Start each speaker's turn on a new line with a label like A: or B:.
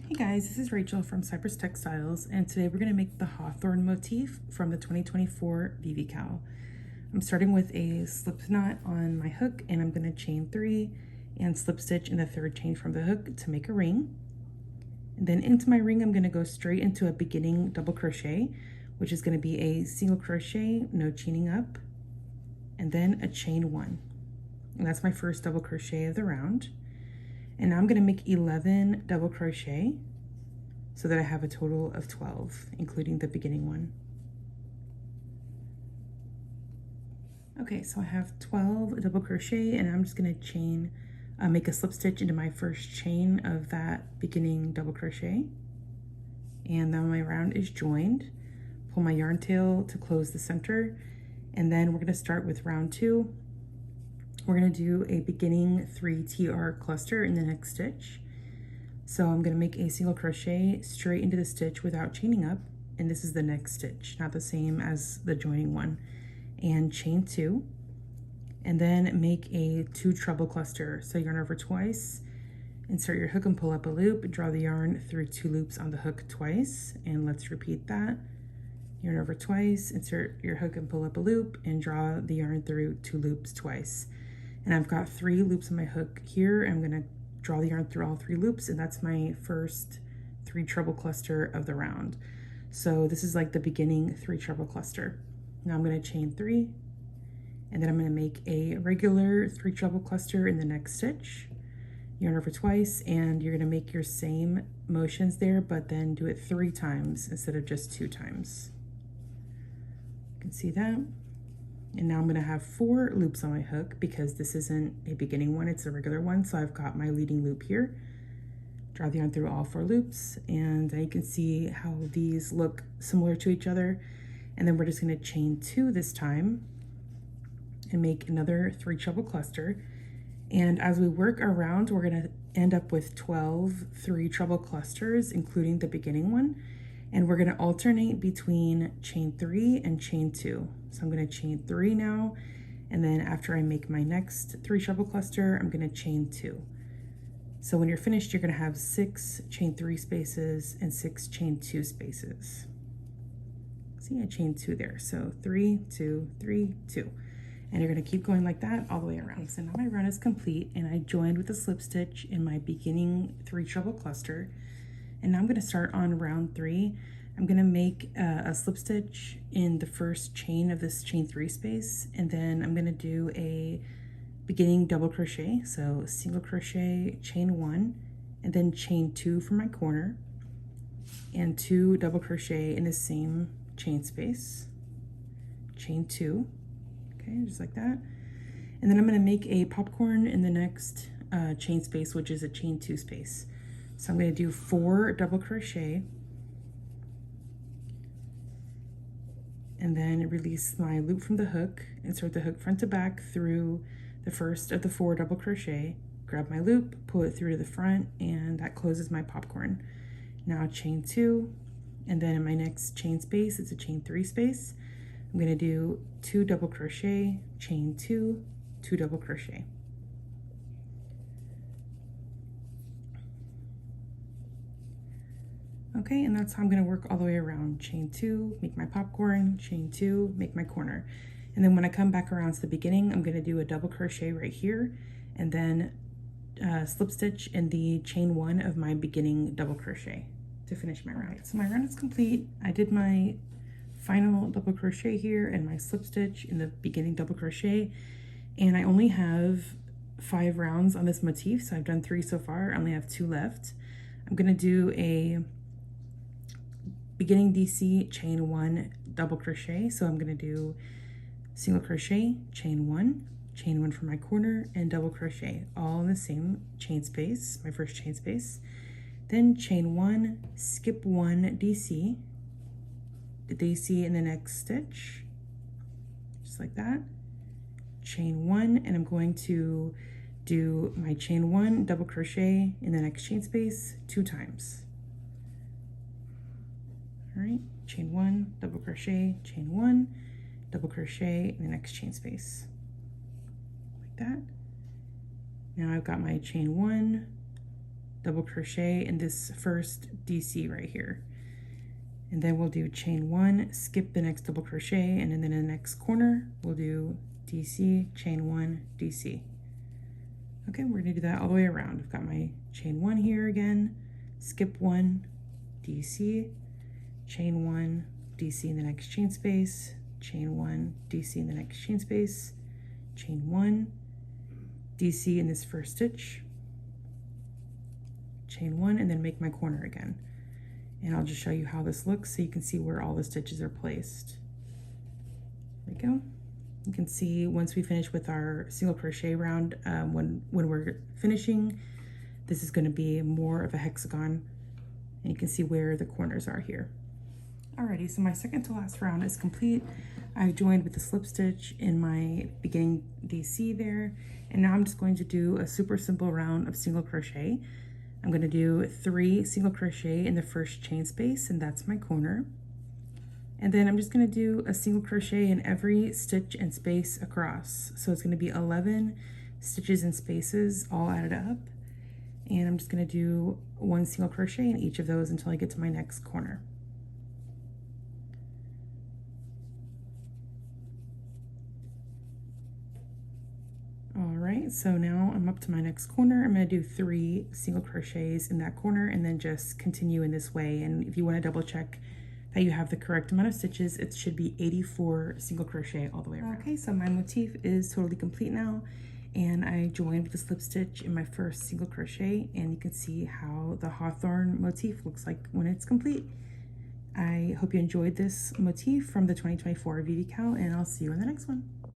A: Hey guys, this is Rachel from Cypress Textiles, and today we're going to make the Hawthorn motif from the 2024 VVCAL. I'm starting with a slip knot on my hook, and I'm going to chain 3 and slip stitch in the third chain from the hook to make a ring. And then into my ring, I'm going to go straight into a beginning double crochet, which is going to be a single crochet, no chaining up, and then a chain 1. And that's my first double crochet of the round. And now I'm going to make 11 double crochet so that I have a total of 12, including the beginning one. Okay, so I have 12 double crochet, and I'm just going to make a slip stitch into my first chain of that beginning double crochet. And then my round is joined. Pull my yarn tail to close the center, and then we're going to start with round 2. We're going to do a beginning 3 TR cluster in the next stitch. So I'm going to make a single crochet straight into the stitch without chaining up, and this is the next stitch, not the same as the joining one, and chain 2, and then make a 2 treble cluster. So yarn over twice, insert your hook and pull up a loop, draw the yarn through 2 loops on the hook twice, and let's repeat that. Yarn over twice, insert your hook and pull up a loop, and draw the yarn through 2 loops twice. And I've got 3 loops on my hook here. I'm going to draw the yarn through all 3 loops, and that's my first 3 treble cluster of the round. So this is like the beginning 3 treble cluster. Now I'm going to chain 3, and then I'm going to make a regular 3 treble cluster in the next stitch. Yarn over twice, and you're going to make your same motions there, but then do it 3 times instead of just 2 times. You can see that. And now I'm going to have 4 loops on my hook because this isn't a beginning one, it's a regular one. So I've got my leading loop here. Draw the yarn through all 4 loops, and you can see how these look similar to each other. And then we're just going to chain 2 this time and make another 3 treble cluster. And as we work around, we're going to end up with 12 3 treble clusters, including the beginning one. And we're going to alternate between chain 3 and chain 2. So I'm going to chain 3 now, and then after I make my next 3 treble cluster, I'm going to chain 2. So when you're finished, you're going to have 6 chain 3 spaces and 6 chain 2 spaces. See, I chained 2 there. So 3, 2, 3, 2. And you're going to keep going like that all the way around. So now my run is complete, and I joined with a slip stitch in my beginning 3 treble cluster. And now I'm going to start on round 3. I'm going to make a slip stitch in the first chain of this chain 3 space, and then I'm going to do a beginning double crochet. So single crochet, chain 1, and then chain 2 for my corner, and 2 double crochet in the same chain space, chain 2, okay, just like that. And then I'm going to make a popcorn in the next chain space, which is a chain 2 space. So I'm going to do 4 double crochet, and then release my loop from the hook, insert the hook front to back through the first of the 4 double crochet, grab my loop, pull it through to the front, and that closes my popcorn. Now chain 2, and then in my next chain space, it's a chain 3 space. I'm going to do 2 double crochet, chain 2, 2 double crochet. Okay, and that's how I'm going to work all the way around. Chain 2, make my popcorn, chain 2, make my corner. And then when I come back around to the beginning, I'm going to do a double crochet right here, and then slip stitch in the chain 1 of my beginning double crochet to finish my round. So my round is complete. I did my final double crochet here and my slip stitch in the beginning double crochet, and I only have 5 rounds on this motif, so I've done 3 so far. I only have 2 left. I'm going to do a beginning DC chain 1 double crochet. So I'm going to do single crochet, chain 1 for my corner, and double crochet all in the same chain space, my first chain space. Then chain 1, skip 1 DC, the DC in the next stitch, just like that, chain 1, and I'm going to do my chain 1 double crochet in the next chain space 2 times. All right, chain 1, double crochet, chain 1, double crochet in the next chain space, like that. Now I've got my chain 1, double crochet in this first DC right here. And then we'll do chain 1, skip the next double crochet, and then in the next corner we'll do DC, chain 1, DC. Okay, we're gonna do that all the way around. I've got my chain 1 here again, skip 1, DC, chain 1, DC in the next chain space, chain 1, DC in the next chain space, chain 1, DC in this first stitch, chain 1, and then make my corner again. And I'll just show you how this looks so you can see where all the stitches are placed. There we go. You can see once we finish with our single crochet round, when we're finishing, this is going to be more of a hexagon, and you can see where the corners are here. Alrighty, so my second to last round is complete. I've joined with the slip stitch in my beginning DC there, and now I'm just going to do a super simple round of single crochet. I'm going to do 3 single crochet in the first chain space, and that's my corner. And then I'm just going to do a single crochet in every stitch and space across. So it's going to be 11 stitches and spaces all added up. And I'm just going to do 1 single crochet in each of those until I get to my next corner. Alright, so now I'm up to my next corner. I'm going to do 3 single crochets in that corner and then just continue in this way. And if you want to double check that you have the correct amount of stitches, it should be 84 single crochet all the way around. Okay, so my motif is totally complete now, and I joined with the slip stitch in my first single crochet, and you can see how the Hawthorn motif looks like when it's complete. I hope you enjoyed this motif from the 2024 VVCAL, and I'll see you in the next one.